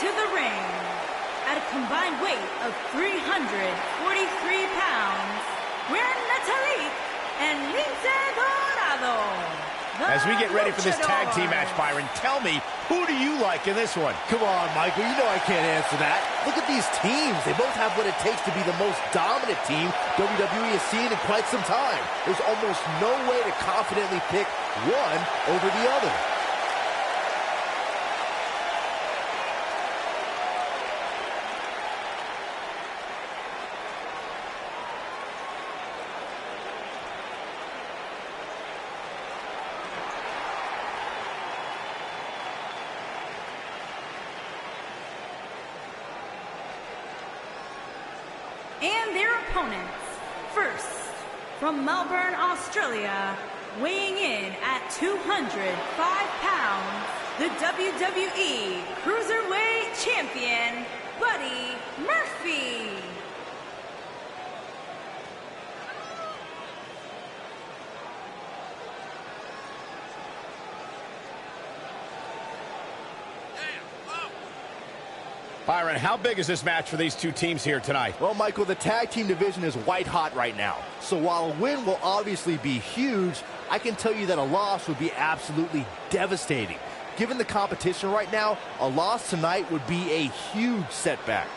to the ring, at a combined weight of 343 pounds, Gran Metalik and Lince Dorado. As we get ready for this tag team match, Byron, tell me, who do you like in this one? Come on, Michael, you know I can't answer that. Look at these teams. They both have what it takes to be the most dominant team WWE has seen in quite some time. There's almost no way to confidently pick one over the other. And their opponents, first, from Melbourne, Australia, weighing in at 205 pounds, the WWE Cruiserweight Champion, Buddy Murphy. Byron, how big is this match for these two teams here tonight? Well, Michael, the tag team division is white hot right now. So while a win will obviously be huge, I can tell you that a loss would be absolutely devastating. Given the competition right now, a loss tonight would be a huge setback.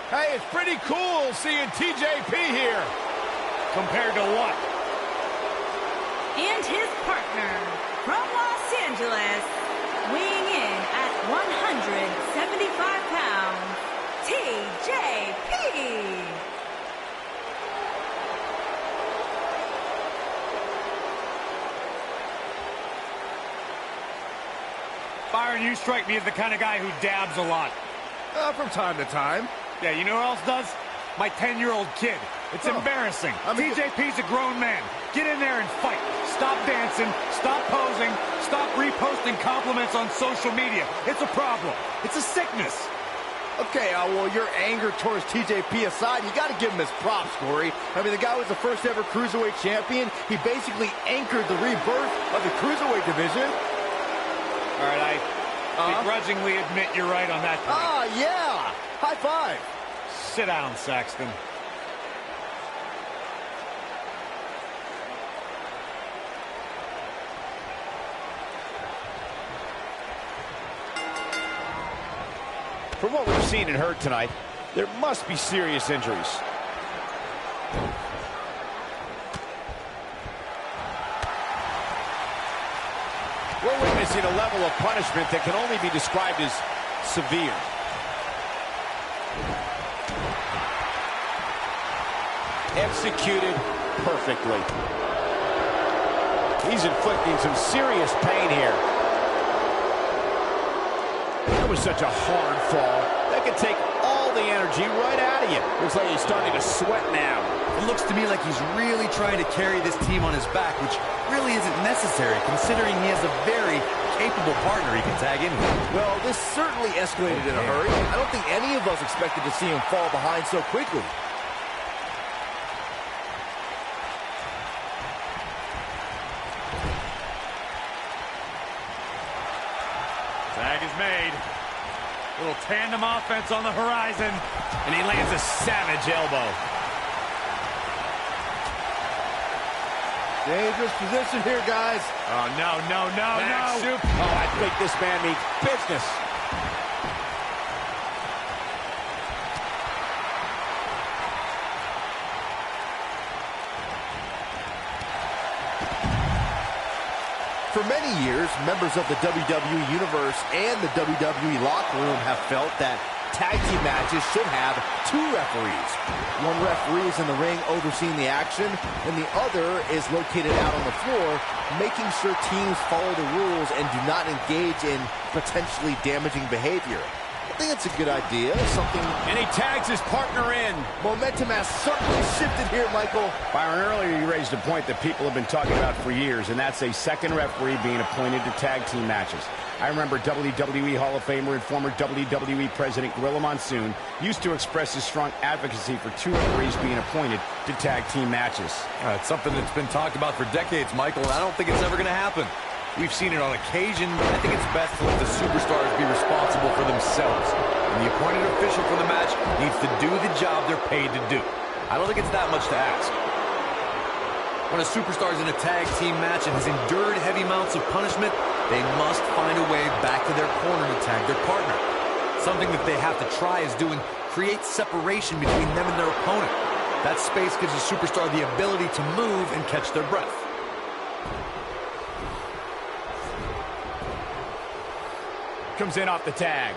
Hey, it's pretty cool seeing TJP here. Compared to what? And his partner, from Los Angeles, weighing in at 175 pounds, TJP. Byron, you strike me as the kind of guy who dabs a lot. From time to time. Yeah, you know who else does? My 10-year-old kid. It's embarrassing. TJP's a grown man. Get in there and fight. Stop dancing. Stop posing. Stop reposting compliments on social media. It's a problem. It's a sickness. Okay, well, your anger towards TJP aside, you got to give him his props, Corey. I mean, the guy was the first ever Cruiserweight champion. He basically anchored the rebirth of the Cruiserweight division. All right, I begrudgingly admit you're right on that point. Yeah. High five. Sit down, Saxton. From what we've seen and heard tonight, there must be serious injuries. We're witnessing a level of punishment that can only be described as severe. Executed perfectly. He's inflicting some serious pain here. That was such a hard fall. That could take all the energy right out of you. Looks like he's starting to sweat now. It looks to me like he's really trying to carry this team on his back, which really isn't necessary, considering he has a very capable partner he can tag in with. Well, this certainly escalated in a hurry. I don't think any of us expected to see him fall behind so quickly. Tag is made. Little tandem offense on the horizon. And he lands a savage elbow. Dangerous position here, guys. Oh, no. Soup. Oh, I think this man means business. For many years, members of the WWE Universe and the WWE locker room have felt that tag team matches should have two referees. One referee is in the ring overseeing the action, and the other is located out on the floor, making sure teams follow the rules and do not engage in potentially damaging behavior. I think it's a good idea. Something. And he tags his partner in. Momentum has certainly shifted here, Michael. Byron, earlier you raised a point that people have been talking about for years, and that's a second referee being appointed to tag team matches. I remember WWE Hall of Famer and former WWE President Gorilla Monsoon used to express his strong advocacy for two referees being appointed to tag team matches. It's something that's been talked about for decades, Michael, and I don't think it's ever going to happen. We've seen it on occasion, but I think it's best to let the superstars be responsible for themselves. And the appointed official for the match needs to do the job they're paid to do. I don't think it's that much to ask. When a superstar is in a tag team match and has endured heavy amounts of punishment, they must find a way back to their corner to tag their partner. Something that they have to try is do and create separation between them and their opponent. That space gives a superstar the ability to move and catch their breath. Comes in off the tag.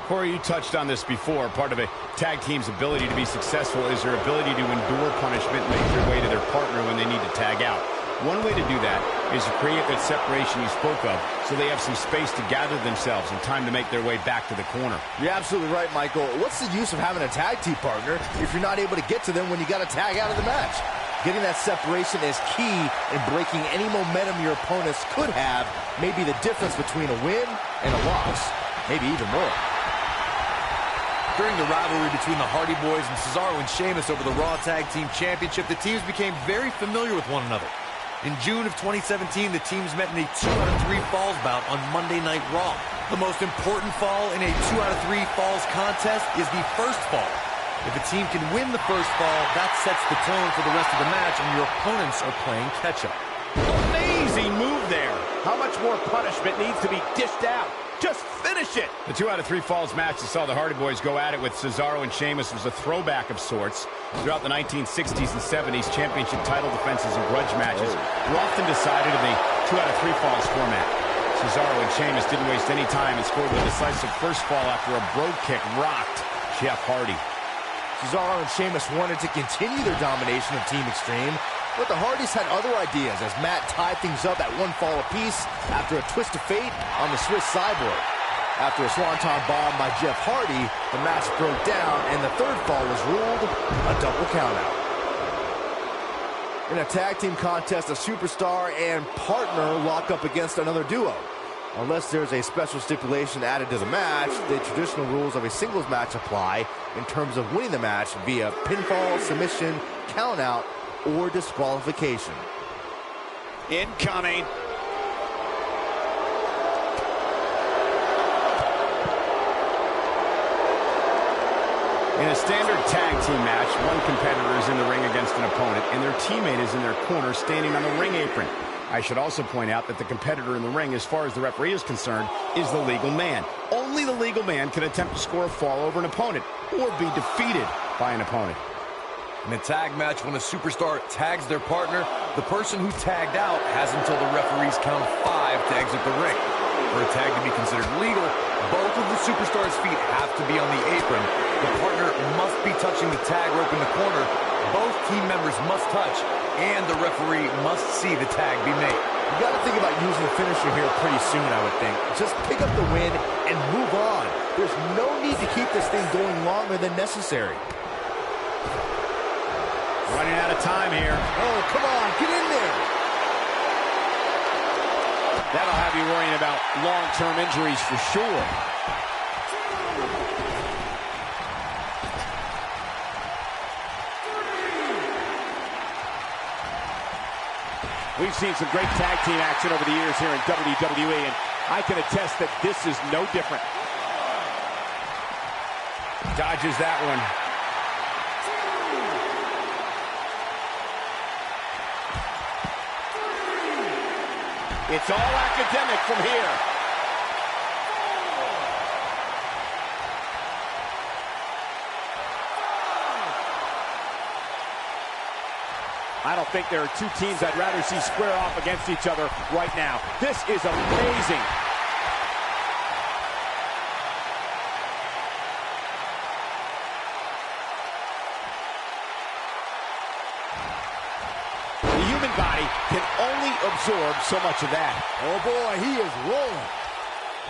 Corey, you touched on this before. Part of a tag team's ability to be successful is their ability to endure punishment and make their way to their partner when they need to tag out. One way to do that is to create that separation you spoke of so they have some space to gather themselves and time to make their way back to the corner. You're absolutely right, Michael. What's the use of having a tag team partner if you're not able to get to them when you got to tag out of the match? Getting that separation is key in breaking any momentum your opponents could have, maybe the difference between a win and a loss, maybe even more. During the rivalry between the Hardy Boys and Cesaro and Sheamus over the Raw Tag Team Championship, the teams became very familiar with one another. In June of 2017, the teams met in a 2-out-of-3 falls bout on Monday Night Raw. The most important fall in a 2-out-of-3 falls contest is the first fall. If a team can win the first fall, that sets the tone for the rest of the match, and your opponents are playing catch-up. Amazing move there. How much more punishment needs to be dished out? Just finish it. The 2-out-of-3 falls match that saw the Hardy Boys go at it with Cesaro and Sheamus was a throwback of sorts. Throughout the 1960s and 70s, championship title defenses and grudge matches were often decided in the 2-out-of-3 falls format. Cesaro and Sheamus didn't waste any time and scored the decisive first fall after a brogue kick rocked Jeff Hardy. Cesaro and Sheamus wanted to continue their domination of Team Extreme, but the Hardys had other ideas as Matt tied things up at one fall apiece after a twist of fate on the Swiss Cyborg. After a swanton bomb by Jeff Hardy, the match broke down and the third fall was ruled a double countout. In a tag team contest, a superstar and partner lock up against another duo. Unless there's a special stipulation added to the match, the traditional rules of a singles match apply in terms of winning the match via pinfall, submission, countout, or disqualification. Incoming. In a standard tag team match, one competitor is in the ring against an opponent, and their teammate is in their corner standing on the ring apron. I should also point out that the competitor in the ring, as far as the referee is concerned, is the legal man. Only the legal man can attempt to score a fall over an opponent or be defeated by an opponent. In a tag match, when a superstar tags their partner, the person who tagged out has until the referees count 5 to exit the ring. For a tag to be considered legal, both of the superstars' feet have to be on the apron. The partner must be touching the tag rope in the corner. Both team members must touch, and the referee must see the tag be made. You got to think about using the finisher here pretty soon, I would think. Just pick up the win and move on. There's no need to keep this thing going longer than necessary. Running out of time here. Oh, come on, get in there. That'll have you worrying about long-term injuries for sure. We've seen some great tag team action over the years here in WWE, and I can attest that this is no different. Dodges that one. It's all academic from here. I don't think there are two teams I'd rather see square off against each other right now. This is amazing. The human body can only absorb so much of that. Oh boy, he is rolling.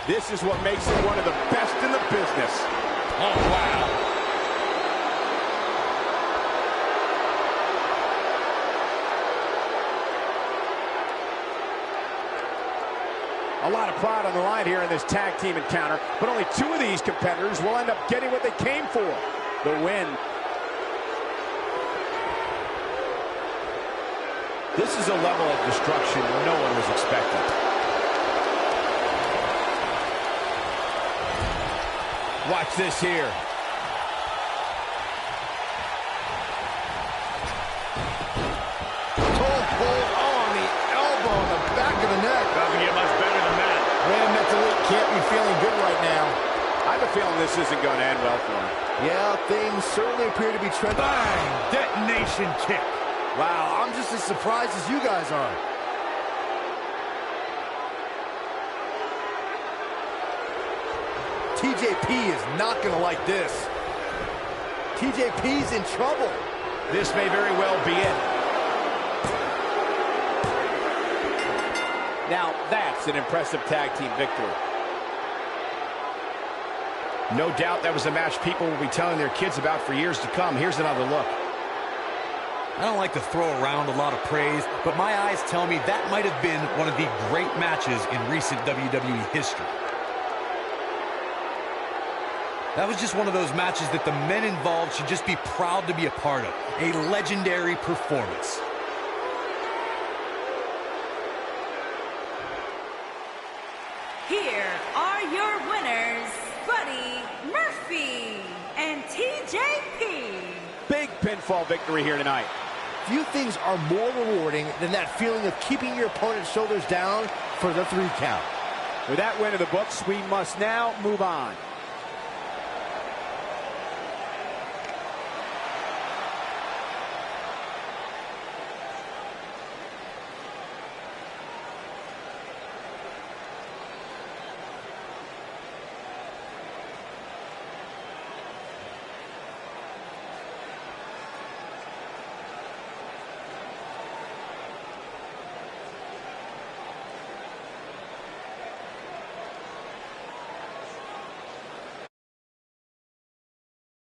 This is what makes it one of the best in the business. Oh, wow. A lot of pride on the line here in this tag team encounter, but only 2 of these competitors will end up getting what they came for, the win. This is a level of destruction no one was expecting. Watch this here. Toe hold on the elbow on the back of the neck. Doesn't get much better than that. Man, Metalik can't be feeling good right now. I have a feeling this isn't going to end well for him. Yeah, things certainly appear to be trending. Bang! Detonation kick. Wow, I'm just as surprised as you guys are. TJP is not going to like this. TJP's in trouble. This may very well be it. Now, that's an impressive tag team victory. No doubt that was a match people will be telling their kids about for years to come. Here's another look. I don't like to throw around a lot of praise, but my eyes tell me that might have been one of the great matches in recent WWE history. That was just one of those matches that the men involved should just be proud to be a part of. A legendary performance. Here are your winners, Buddy Murphy and TJP. Big pinfall victory here tonight. Few things are more rewarding than that feeling of keeping your opponent's shoulders down for the 3 count. With that win in the books, we must now move on.